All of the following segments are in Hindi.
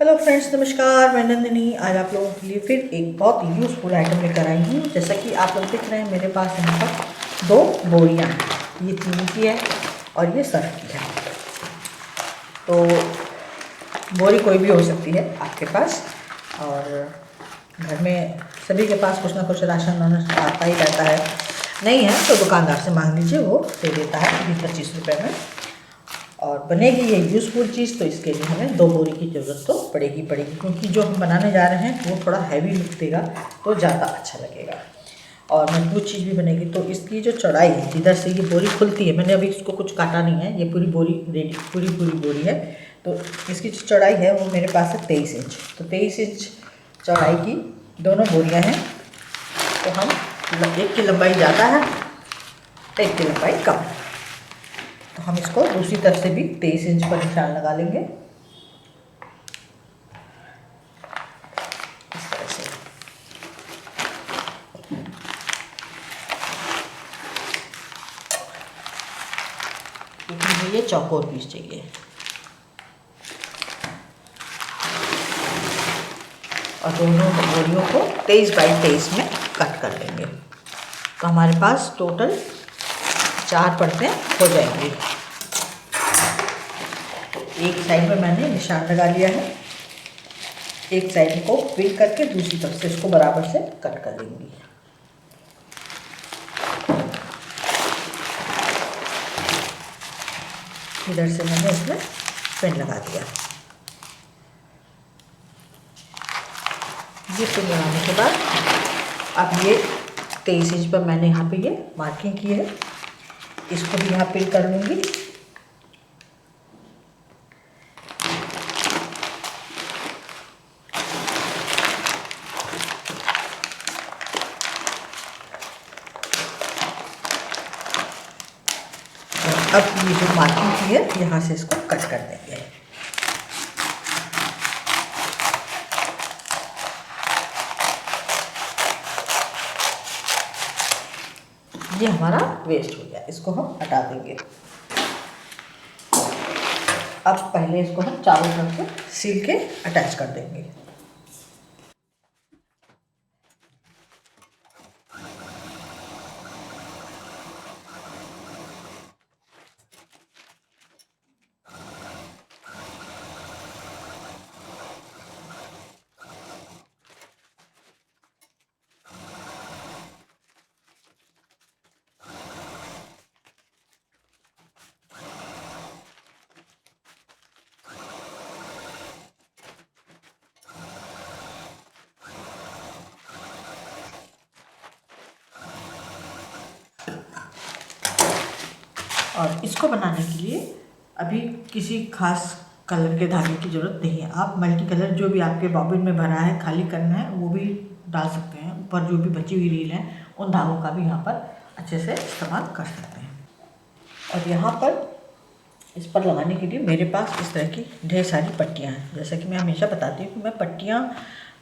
हेलो फ्रेंड्स, नमस्कार। मैं नंदिनी आज आप लोगों के लिए फिर एक बहुत यूज़फुल आइटम लेकर आई हूँ। जैसा कि आप लोग देख रहे हैं मेरे पास यहाँ पर 2 बोरियाँ हैं। ये चीनी की है और ये सर्फ की है। तो बोरी कोई भी हो सकती है आपके पास, और घर में सभी के पास कुछ ना कुछ राशन वाशन आता ही रहता है। नहीं है तो दुकानदार से मांग लीजिए, वो दे देता है 20-25 रुपये में। और बनेगी ये यूज़फुल चीज़, तो इसके लिए हमें 2 बोरी की ज़रूरत तो पड़ेगी क्योंकि जो हम बनाने जा रहे हैं वो थोड़ा हैवी लुक देगा तो ज़्यादा अच्छा लगेगा और मजबूत चीज़ भी बनेगी। तो इसकी जो चौड़ाई है, जिधर से ये बोरी खुलती है, मैंने अभी इसको कुछ काटा नहीं है, ये पूरी बोरी रेडी पूरी बोरी है। तो इसकी जो चौड़ाई है वो मेरे पास है 23 इंच। तो 23 इंच चौड़ाई की दोनों बोरियाँ हैं। तो हम एक की लंबाई ज़्यादा है, एक की लंबाई कम है, तो हम इसको दूसरी तरफ से भी 23 इंच पर निशान लगा लेंगे इस तरह से। क्योंकि मुझे ये चौकोर पीस चाहिए और दोनों बोरियों को 23 बाई 23 में कट कर लेंगे। तो हमारे पास टोटल 4 परतें हो जाएंगी। एक साइड में मैंने निशान लगा लिया है, एक साइड को पिन करके दूसरी तरफ से इसको बराबर से कट कर लेंगे। इधर से मैंने इसमें पिन लगा दिया। ये पिन लगाने के बाद अब ये 23 इंच पर मैंने यहाँ पे ये मार्किंग की है, इसको भी यहाँ पिन कर लूँगी। अब ये जो मार्किंग की है यहाँ से इसको कट कर देंगे। ये हमारा वेस्ट हो गया, इसको हम हटा देंगे। अब पहले इसको हम चारों तरफ से सील के अटैच कर देंगे। और इसको बनाने के लिए अभी किसी खास कलर के धागे की ज़रूरत नहीं है। आप मल्टी कलर जो भी आपके बॉबिन में भरा है, खाली करना है, वो भी डाल सकते हैं। ऊपर जो भी बची हुई रील है उन धागों का भी यहाँ पर अच्छे से इस्तेमाल कर सकते हैं। और यहाँ पर इस पर लगाने के लिए मेरे पास इस तरह की ढेर सारी पट्टियाँ हैं। जैसा कि मैं हमेशा बताती हूँ कि मैं पट्टियाँ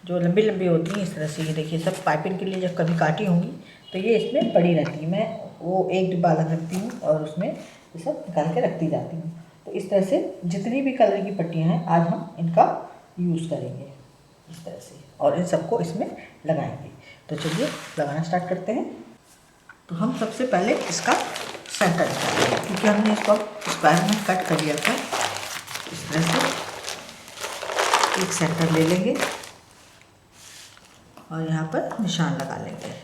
जो लंबी लंबी होती हैं इस तरह से, ये देखिए, सब पाइपिंग के लिए जब कभी काटी होंगी तो ये इसमें पड़ी रहती है। मैं वो एक डिब्बा अलग रखती हूँ और उसमें ये सब निकाल के रखती जाती हूँ। तो इस तरह से जितनी भी कलर की पट्टियाँ हैं आज हम इनका यूज़ करेंगे इस तरह से, और इन सबको इसमें लगाएंगे। तो चलिए लगाना स्टार्ट करते हैं। तो हम सबसे पहले इसका सेंटर निकालेंगे, क्योंकि हमने इसको स्क्वायर में कट कर लिया था। इस तरह से एक सेंटर ले लेंगे और यहाँ पर निशान लगा लेंगे।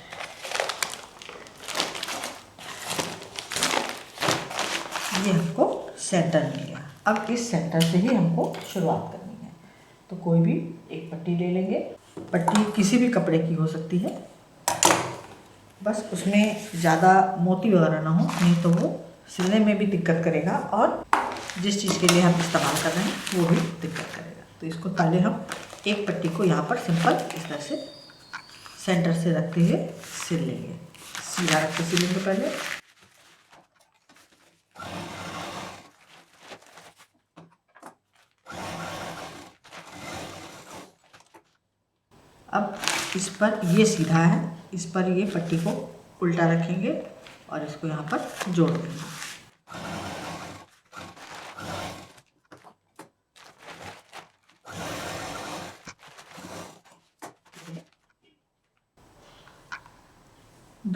ये हमको सेंटर मिल गया। अब इस सेंटर से ही हमको शुरुआत करनी है। तो कोई भी एक पट्टी ले लेंगे। पट्टी किसी भी कपड़े की हो सकती है, बस उसमें ज़्यादा मोती वगैरह ना हो, नहीं तो वो सिलने में भी दिक्कत करेगा और जिस चीज़ के लिए हम इस्तेमाल कर रहे हैं वो भी दिक्कत करेगा। तो इसको पहले हम एक पट्टी को यहाँ पर सिंपल इस तरह से सेंटर से रखते हुए सिल लेंगे। सीधा रख के सिलेंगे पहले। अब इस पर ये सीधा है, इस पर ये पट्टी को उल्टा रखेंगे और इसको यहाँ पर जोड़ देंगे।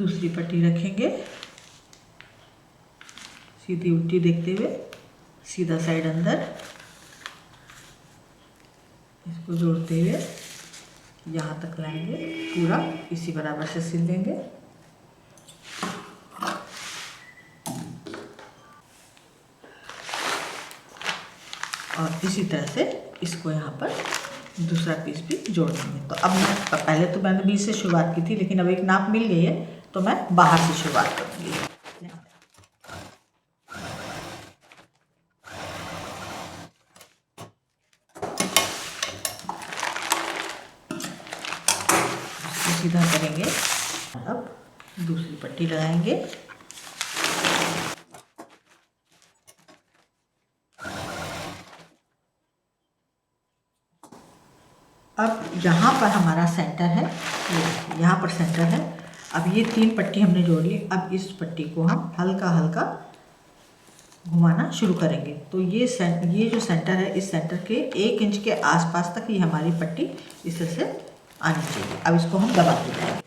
दूसरी पट्टी रखेंगे, सीधी उल्टी देखते हुए सीधा साइड अंदर, इसको जोड़ते हुए यहाँ तक लाएंगे, पूरा इसी बराबर से सिल देंगे। और इसी तरह से इसको यहाँ पर दूसरा पीस भी जोड़ देंगे। तो अब मैं पहले तो मैंने बीच से शुरुआत की थी, लेकिन अब एक नाप मिल गई है तो मैं बाहर से शुरुआत करूँगी। सीधा करेंगे। अब दूसरी पट्टी लगाएंगे। अब यहाँ पर हमारा सेंटर है, यहाँ पर सेंटर है। अब ये 3 पट्टी हमने जोड़ ली। अब इस पट्टी को हम हल्का हल्का घुमाना शुरू करेंगे। तो ये जो सेंटर है, इस सेंटर के 1 इंच के आसपास तक ये हमारी पट्टी इस तरह से आनी चाहिए। अब इसको हम दबाते जाएंगे।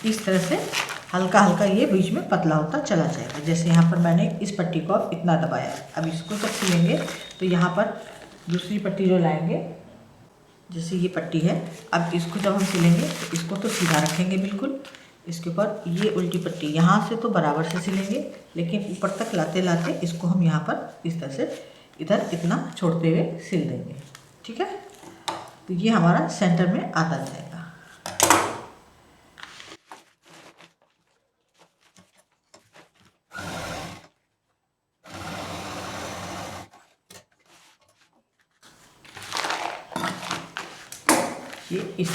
इस तरह से हल्का हल्का ये बीच में पतला होता चला जाएगा। जैसे यहाँ पर मैंने इस पट्टी को अब इतना दबाया। अब इसको जब सिलेंगे तो यहाँ पर दूसरी पट्टी जो लाएंगे, जैसे ये पट्टी है, अब इसको जब हम सिलेंगे तो इसको तो सीधा रखेंगे बिल्कुल। इसके ऊपर ये उल्टी पट्टी यहाँ से तो बराबर से सिलेंगे, लेकिन ऊपर तक लाते लाते इसको हम यहाँ पर इस तरह से इधर इतना छोड़ते हुए सिल देंगे। ठीक है, तो ये हमारा सेंटर में आता जाएगा। ये इस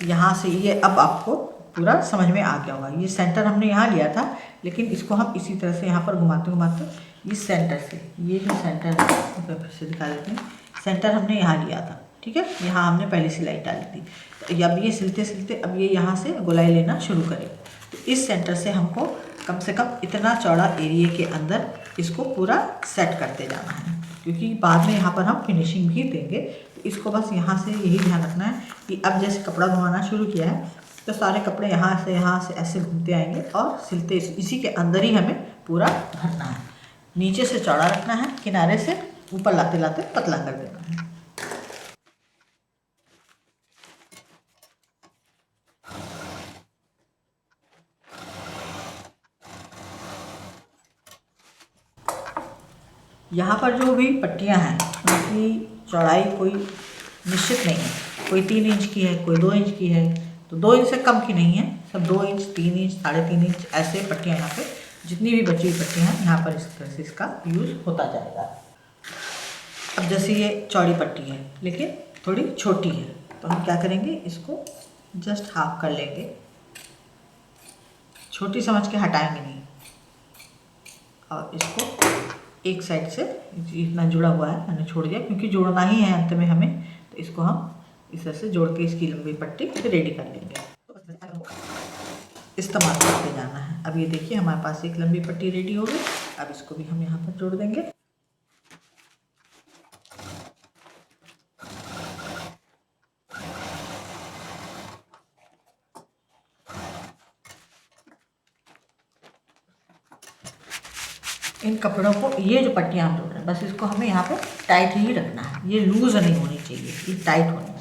यहाँ से ये अब आपको पूरा समझ में आ गया होगा। ये सेंटर हमने यहाँ लिया था, लेकिन इसको हम इसी तरह से यहाँ पर घुमाते घुमाते इस सेंटर से, ये जो सेंटर है फिर से दिखा देते हैं, सेंटर हमने यहाँ लिया था। ठीक है, यहाँ हमने पहले सिलाई डाली थी। तो अब ये सिलते सिलते अब ये यहाँ से गोलाई लेना शुरू करेगा। तो इस सेंटर से हमको कम से कम इतना चौड़ा एरिया के अंदर इसको पूरा सेट करते जाना है, क्योंकि बाद में यहाँ पर हम फिनिशिंग भी देंगे। तो इसको बस यहाँ से यही ध्यान रखना है कि अब जैसे कपड़ा घुमाना शुरू किया है तो सारे कपड़े यहाँ से ऐसे घूमते आएंगे और सिलते इसी के अंदर ही हमें पूरा भरना है। नीचे से चौड़ा रखना है, किनारे से ऊपर लाते लाते पतला कर देना है। यहाँ पर जो भी पट्टियाँ हैं उनकी चौड़ाई कोई निश्चित नहीं है। कोई 3 इंच की है, कोई 2 इंच की है, तो 2 इंच से कम की नहीं है। सब 2 इंच, 3 इंच, 3.5 इंच ऐसे पट्टियाँ यहाँ पे जितनी भी बची हुई पट्टियाँ हैं यहाँ पर इस तरह से इसका यूज़ होता जाएगा। अब जैसे ये चौड़ी पट्टी है लेकिन थोड़ी छोटी है, तो हम क्या करेंगे, इसको जस्ट हाफ कर लेंगे। छोटी समझ के हटाएंगे नहीं, और इसको एक साइड से इतना जुड़ा हुआ है मैंने छोड़ दिया, क्योंकि जोड़ना ही है अंत में हमें। तो इसको हम इस तरह से जोड़ के इसकी लंबी पट्टी रेडी कर लेंगे, इस्तेमाल करते जाना है। अब ये देखिए हमारे पास एक लंबी पट्टी रेडी हो गई। अब इसको भी हम यहाँ पर जोड़ देंगे। इन कपड़ों को, ये जो पट्टियाँ हम जोड़ रहे हैं, बस इसको हमें यहाँ पे टाइट ही रखना है। ये लूज नहीं होनी चाहिए, ये टाइट होनी चाहिए।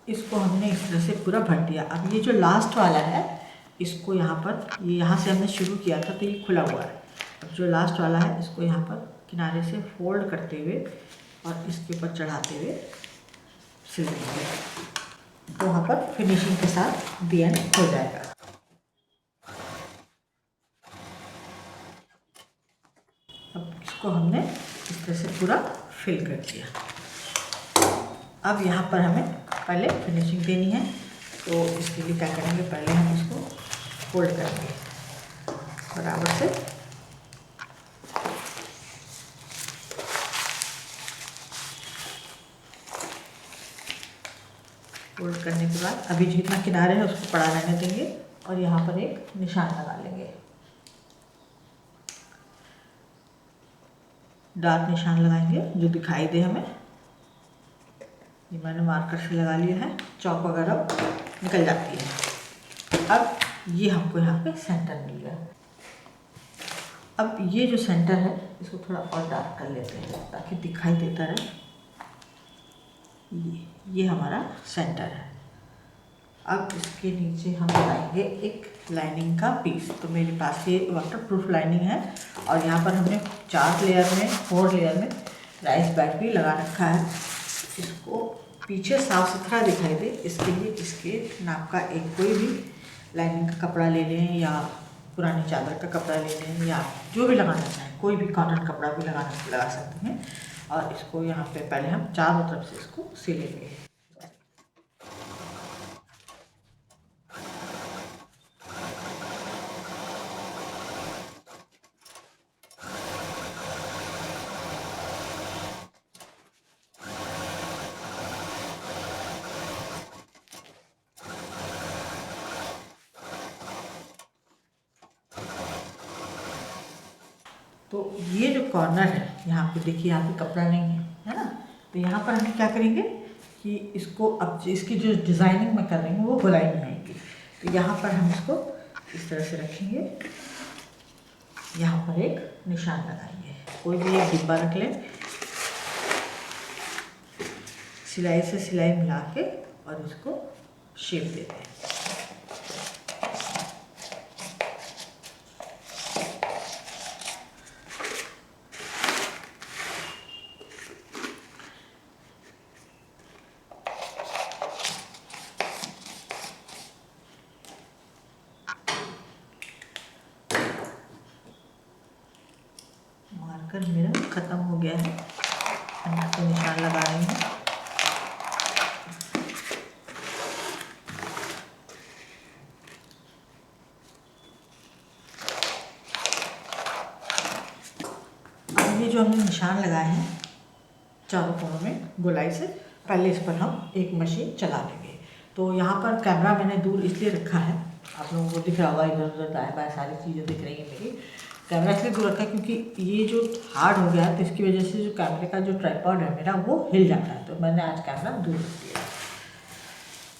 इसको हमने इस तरह से पूरा भर दिया। अब ये जो लास्ट वाला है इसको यहाँ पर, ये यहाँ से हमने शुरू किया था तो ये खुला हुआ है। अब जो लास्ट वाला है इसको यहाँ पर किनारे से फोल्ड करते हुए और इसके ऊपर चढ़ाते हुए सिल देंगे, तो वहाँ पर फिनिशिंग के साथ दी एंड हो जाएगा। अब इसको हमने इस तरह से पूरा फिल कर दिया। अब यहाँ पर हमें पहले फिनिशिंग देनी है, तो इसके लिए क्या करेंगे, पहले हम इसको फोल्ड करेंगे बराबर से। फोल्ड करने के बाद अभी जितना किनारे है उसको पड़ा रहने देंगे और यहाँ पर एक निशान लगा लेंगे, डार्क निशान लगाएंगे जो दिखाई दे हमें। ये मैंने मार्कर से लगा लिया है, चौक वगैरह निकल जाती है। अब ये हमको यहाँ पे सेंटर मिल गया। अब ये जो सेंटर है इसको थोड़ा और डार्क कर लेते हैं ताकि दिखाई देता रहे। ये हमारा सेंटर है। अब इसके नीचे हम लगाएंगे एक लाइनिंग का पीस। तो मेरे पास ये वाटरप्रूफ लाइनिंग है और यहाँ पर हमने 4 लेयर में 4 लेयर में राइस बैग भी लगा रखा है। इसको पीछे साफ सुथरा दिखाई दे इसके लिए इसके नाप का एक कोई भी लाइनिंग का कपड़ा ले लें या पुरानी चादर का कपड़ा ले लें या जो भी लगाना चाहें, कोई भी कॉटन कपड़ा भी लगा सकते हैं। और इसको यहाँ पे पहले हम चारों तरफ से इसको सिलेंगे। तो ये जो कॉर्नर है यहाँ पे देखिए, यहाँ पे कपड़ा नहीं है ना, तो यहाँ पर हम क्या करेंगे कि इसको अब इसकी जो डिज़ाइनिंग में कर रही हूँ वो गोलाई में आएगी। तो यहाँ पर हम इसको इस तरह से रखेंगे, यहाँ पर एक निशान लगाएंगे, कोई भी एक डिब्बा रख लें, सिलाई से सिलाई मिला के और इसको शेप देते हैं। मार्कर मेरा ख़त्म हो गया है, मैं इसको निशान लगा रही हूँ। अब ये जो हमने निशान लगाए हैं चारों कोनों में गोलाई से, पहले इस पर हम एक मशीन चला लेंगे। तो यहाँ पर कैमरा मैंने दूर इसलिए रखा है, आप लोगों को दिख रहा होगा, इधर उधर दाएं बाएं सारी चीज़ें दिख रही हैं मेरी। कैमरा इसलिए दूर रखा है क्योंकि ये जो हार्ड हो गया है तो इसकी वजह से जो कैमरे का जो ट्राइपॉड है मेरा वो हिल जाता है, तो मैंने आज कैमरा दूर रख दिया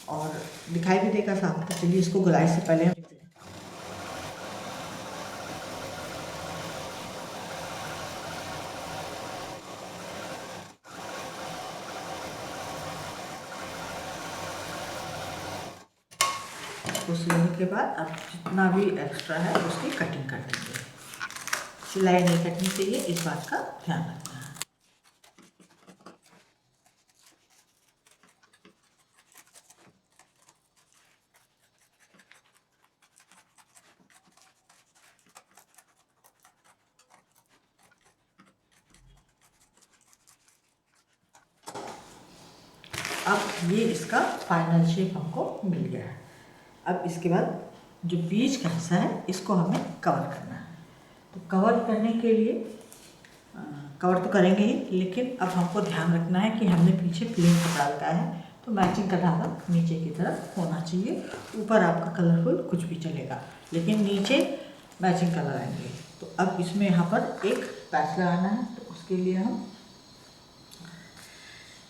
और दिखाई भी देगा साफ। तो चलिए इसको गोलाई से पहले हम उसको सिलने के बाद अब जितना भी एक्स्ट्रा है उसकी कटिंग कर देंगे। सिलाई नहीं कटनी चाहिए, इस बात का ध्यान रखना है। अब ये इसका फाइनल शेप हमको मिल गया है। अब इसके बाद जो बीच का हिस्सा है इसको हमें कवर करना है। तो कवर करने के लिए कवर तो करेंगे ही, लेकिन अब हमको ध्यान रखना है कि हमने पीछे प्लेन कपड़ा लगाया है तो मैचिंग का धागा नीचे की तरफ होना चाहिए। ऊपर आपका कलरफुल कुछ भी चलेगा, लेकिन नीचे मैचिंग का लगाएंगे। तो अब इसमें यहाँ पर एक पैच लगाना है, तो उसके लिए हम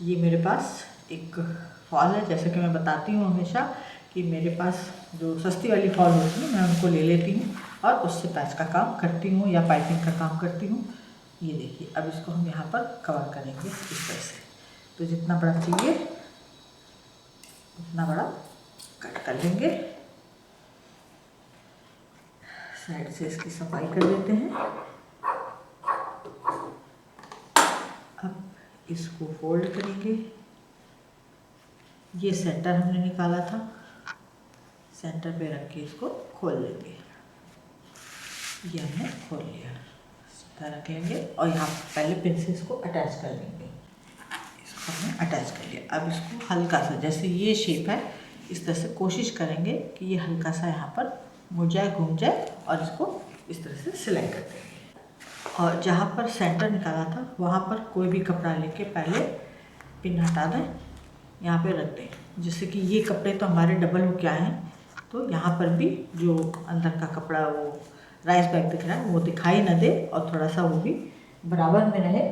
ये मेरे पास एक फॉल है, जैसे कि मैं बताती हूँ हमेशा कि मेरे पास जो सस्ती वाली फॉल होती है मैं उनको ले लेती हूँ और उससे पैच का काम करती हूँ या पाइपिंग का काम करती हूँ। ये देखिए, अब इसको हम यहाँ पर कवर करेंगे इस तरह से। तो जितना बड़ा चाहिए उतना बड़ा कट कर लेंगे। साइड से इसकी सफाई कर देते हैं। अब इसको फोल्ड करेंगे। ये सेंटर हमने निकाला था, सेंटर पे रख के इसको खोल लेंगे। ये हमने खोल लिया, सीधा रख लेंगे और यहाँ पहले पिन से इसको अटैच कर लेंगे। इसको हमने अटैच कर लिया। अब इसको हल्का सा, जैसे ये शेप है इस तरह से कोशिश करेंगे कि ये हल्का सा यहाँ पर मुड़ जाए, घूम जाए और इसको इस तरह से सिलाई कर देंगे। और जहाँ पर सेंटर निकाला था वहाँ पर कोई भी कपड़ा लेके पहले पिन हटा दें, यहाँ पे रख दें, जिससे कि ये कपड़े तो हमारे डबल हो के आए हैं, तो यहाँ पर भी जो अंदर का कपड़ा वो राइस बैग दिख रहा है वो दिखाई न दे और थोड़ा सा वो भी बराबर में रहे।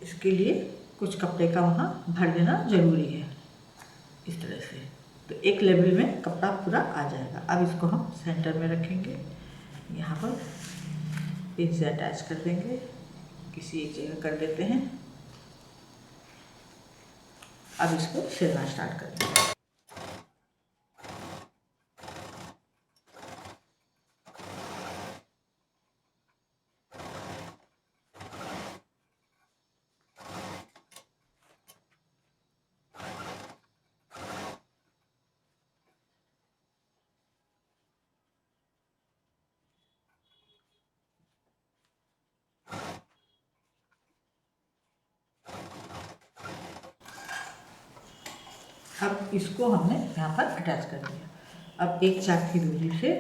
इसके लिए कुछ कपड़े का वहाँ भर देना ज़रूरी है इस तरह से, तो एक लेवल में कपड़ा पूरा आ जाएगा। अब इसको हम सेंटर में रखेंगे, यहाँ पर पिन से अटैच कर देंगे, किसी एक जगह कर देते हैं। अब इसको सिलना स्टार्ट करेंगे। अब इसको हमने यहाँ पर अटैच कर दिया। अब एक चाप की दूरी से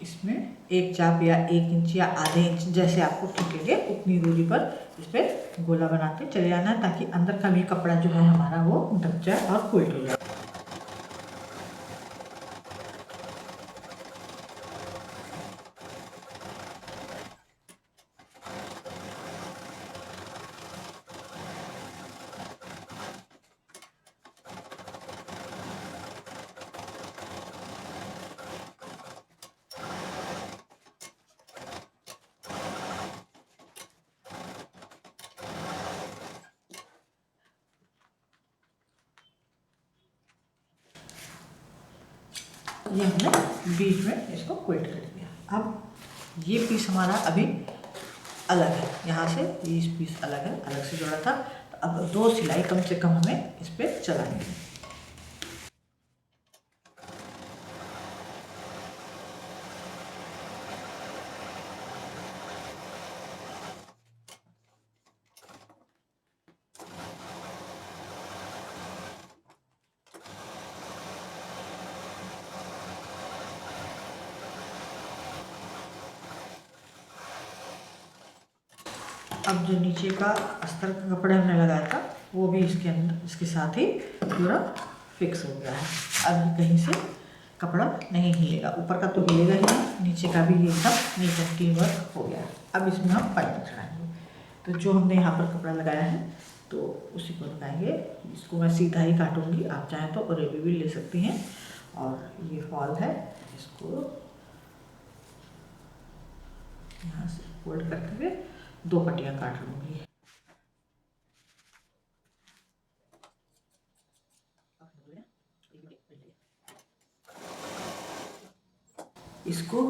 इसमें एक चाप या 1 इंच या आधे इंच जैसे आपको ठीक लगे उतनी दूरी पर इस पर गोला बनाते चले जाना है, ताकि अंदर का भी कपड़ा जो है हमारा वो ढक जाए और फोल्ड हो जाए। ये हमने बीच में इसको क्विल्ट कर दिया। अब ये पीस हमारा अभी अलग है, यहाँ से ये पीस अलग है, अलग से जोड़ा था। तो अब 2 सिलाई कम से कम हमें इस पर चलानी है। अब जो नीचे का अस्तर का कपड़ा हमने लगाया था वो भी इसके अंदर इसके साथ ही पूरा फिक्स हो गया है। अब कहीं से कपड़ा नहीं हिलेगा, ऊपर का तो हिलेगा ही नहीं, नीचे का भी एकदम नीट एंड क्लीन वर्क हो गया है। अब इसमें हम पाइपिंग चढ़ाएंगे। तो जो हमने यहाँ पर कपड़ा लगाया है तो उसी को लगाएंगे। इसको मैं सीधा ही काटूंगी, आप चाहें तो रेबी भी ले सकती हैं। और ये फॉल है, इसको यहाँ से फोल्ड करते हुए 2 पट्टियाँ काट लूँगी। इसको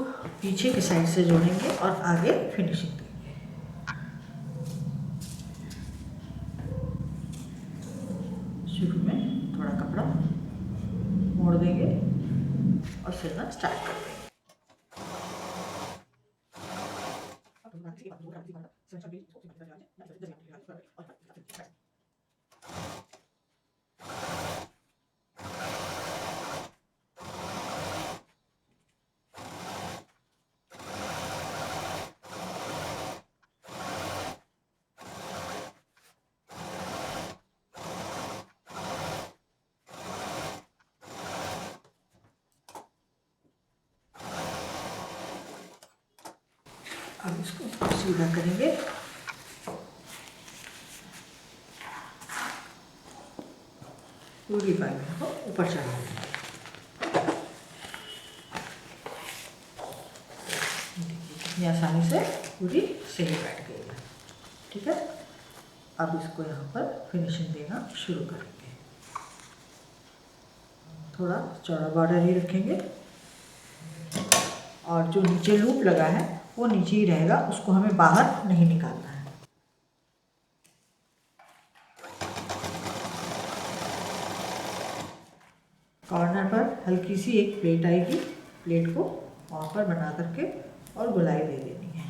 पीछे की साइड से जोड़ेंगे और आगे फिनिशिंग देंगे। शुरू में थोड़ा कपड़ा मोड़ देंगे और सिलना स्टार्ट कर देंगे। अब इसको सीधा करेंगे। पूरी पाइपिंग को ऊपर चढ़ाएंगे। कितनी आसानी से पूरी सही बैठ गई है, ठीक है। अब इसको यहाँ पर फिनिशिंग देना शुरू करेंगे। थोड़ा चौड़ा बॉर्डर ही रखेंगे और जो नीचे लूप लगा है वो नीचे ही रहेगा, उसको हमें बाहर नहीं निकालना है। कॉर्नर पर हल्की सी एक प्लेट आएगी, प्लेट को वहाँ पर बना करके और गोलाई दे देनी है।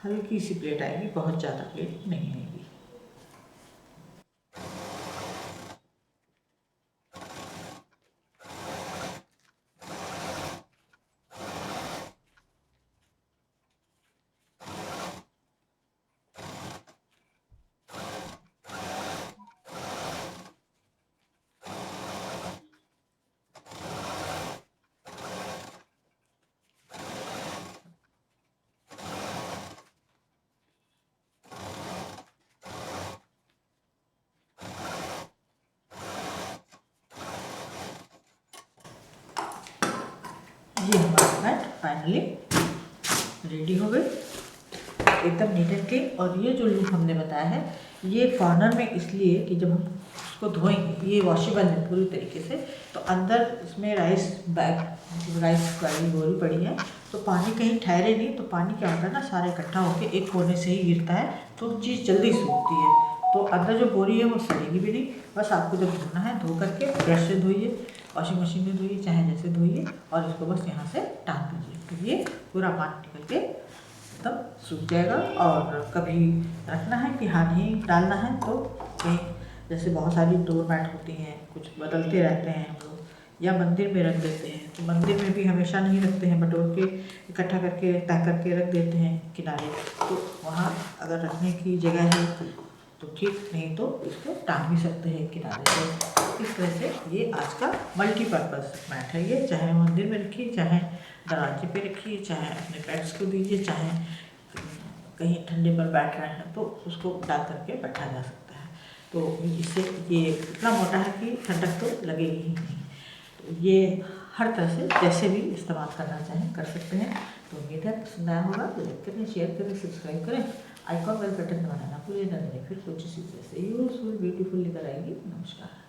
हल्की सी प्लेट आएगी, बहुत ज़्यादा प्लेट नहीं आएगी। ये हमारा मैट फाइनली रेडी हो गई, एकदम नीट एंड क्लीन। और ये जो लूप हमने बताया है ये कॉर्नर में इसलिए कि जब हम उसको धोएंगे, ये वॉशेबल है पूरी तरीके से, तो अंदर इसमें राइस वाली बोरी पड़ी है, तो पानी कहीं ठहरे नहीं, तो पानी क्या होता है ना, सारा इकट्ठा होकर एक कोने से ही गिरता है, तो चीज़ जल्दी सूखती है। तो अंदर जो बोरी है वो सड़ेगी भी नहीं। बस आपको जब धोना है धो करके ब्रश से धोइए, वॉशिंग मशीन में धोइए, चाहे जैसे धोइए, और इसको बस यहाँ से टाँग दीजिए, तो ये पूरा पानी निकल के एकदम सूख जाएगा। और कभी रखना है कि हाँ नहीं डालना है, तो कहीं जैसे बहुत सारी डोर मैट होती हैं, कुछ बदलते रहते हैं हम लोग, या मंदिर में रख देते हैं, तो मंदिर में भी हमेशा नहीं रखते हैं, बटोर के इकट्ठा करके तय करके रख देते हैं किनारे, तो वहाँ अगर रखने की जगह है तो ठीक, नहीं तो इसको टांग भी सकते हैं किनारे से। इस तरह से ये आज का मल्टीपर्पज़ मैट है। ये चाहे मंदिर में रखिए, चाहे दरवाजे पे रखिए, चाहे अपने पेट्स को दीजिए, चाहे कहीं ठंडे पर बैठ रहे हैं तो उसको डाल करके बैठा जा सकता है। तो इससे ये इतना मोटा है कि ठंडक तो लगेगी ही नहीं। तो ये हर तरह से जैसे भी इस्तेमाल करना चाहें कर सकते हैं। तो उम्मीद है पसंद आया होगा, तो लाइक करें, शेयर करें, सब्सक्राइब करें, आइकॉन बेल बटन दबाना ना भूलिए। फिर कुछ इसी तरह से यूजफुल ब्यूटीफुल लेकर आएंगे। नमस्कार।